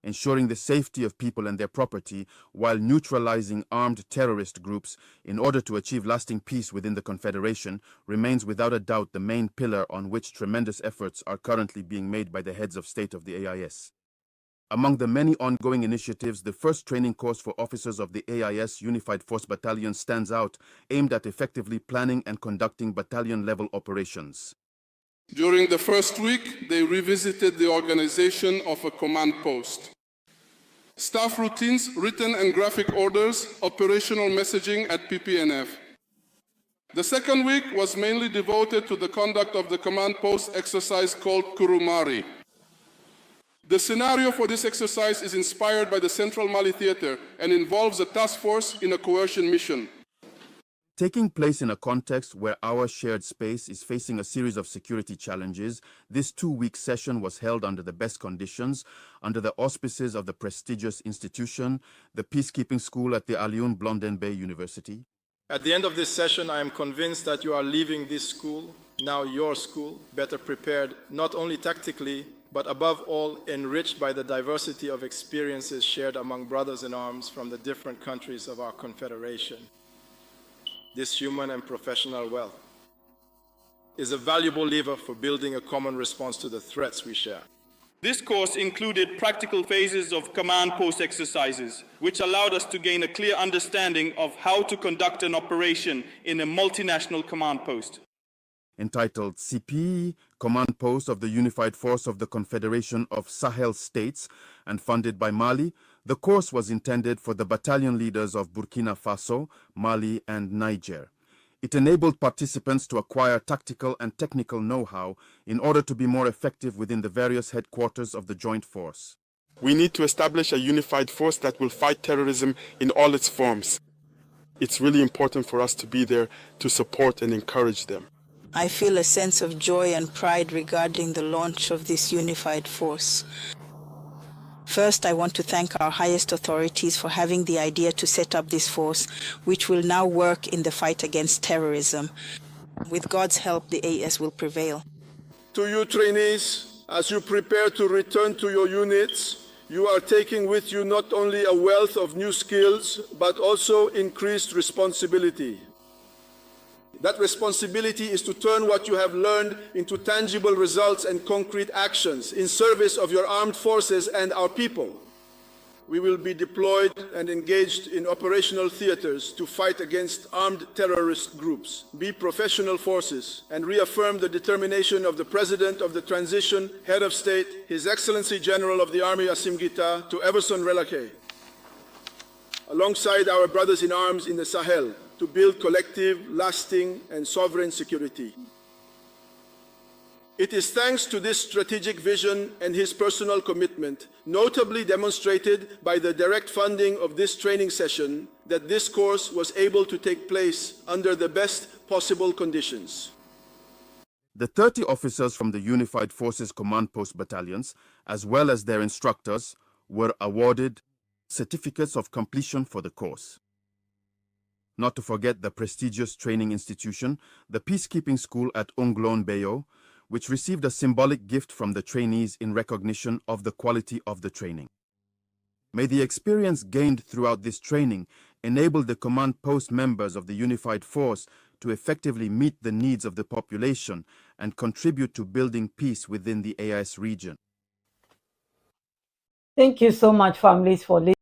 ensuring the safety of people and their property while neutralizing armed terrorist groups in order to achieve lasting peace within the Confederation remains without a doubt the main pillar on which tremendous efforts are currently being made by the heads of state of the AIS. Among the many ongoing initiatives, the first training course for officers of the AIS Unified Force Battalion stands out, aimed at effectively planning and conducting battalion-level operations. During the first week, they revisited the organization of a command post. Staff routines, written and graphic orders, operational messaging at PPNF. The second week was mainly devoted to the conduct of the command post exercise called Kurumari. The scenario for this exercise is inspired by the Central Mali Theater and involves a task force in a coercion mission. Taking place in a context where our shared space is facing a series of security challenges, this 2-week session was held under the best conditions, under the auspices of the prestigious institution, the Peacekeeping School at the Alioune Blondin Bay University. At the end of this session, I am convinced that you are leaving this school, now your school, better prepared, not only tactically, but above all, enriched by the diversity of experiences shared among brothers in arms from the different countries of our Confederation. This human and professional wealth is a valuable lever for building a common response to the threats we share. This course included practical phases of command post exercises, which allowed us to gain a clear understanding of how to conduct an operation in a multinational command post. Entitled CPE, Command Post of the Unified Force of the Confederation of Sahel States, and funded by Mali, the course was intended for the battalion leaders of Burkina Faso, Mali, and Niger. It enabled participants to acquire tactical and technical know-how in order to be more effective within the various headquarters of the joint force. We need to establish a unified force that will fight terrorism in all its forms. It's really important for us to be there to support and encourage them. I feel a sense of joy and pride regarding the launch of this unified force. First, I want to thank our highest authorities for having the idea to set up this force, which will now work in the fight against terrorism. With God's help, the AS will prevail. To you trainees, as you prepare to return to your units, you are taking with you not only a wealth of new skills, but also increased responsibility. That responsibility is to turn what you have learned into tangible results and concrete actions in service of your armed forces and our people. We will be deployed and engaged in operational theaters to fight against armed terrorist groups, be professional forces, and reaffirm the determination of the President of the Transition, Head of State, His Excellency General of the Army Assimi Goïta, to Everson Relake, alongside our brothers in arms in the Sahel, to build collective, lasting, and sovereign security. It is thanks to this strategic vision and his personal commitment, notably demonstrated by the direct funding of this training session, that this course was able to take place under the best possible conditions. The 30 officers from the Unified Forces Command Post battalions, as well as their instructors, were awarded certificates of completion for the course. Not to forget the prestigious training institution, the Peacekeeping School at Onglon Bayo, which received a symbolic gift from the trainees in recognition of the quality of the training. May the experience gained throughout this training enable the command post members of the Unified Force to effectively meet the needs of the population and contribute to building peace within the AIS region. Thank you so much, families, for listening.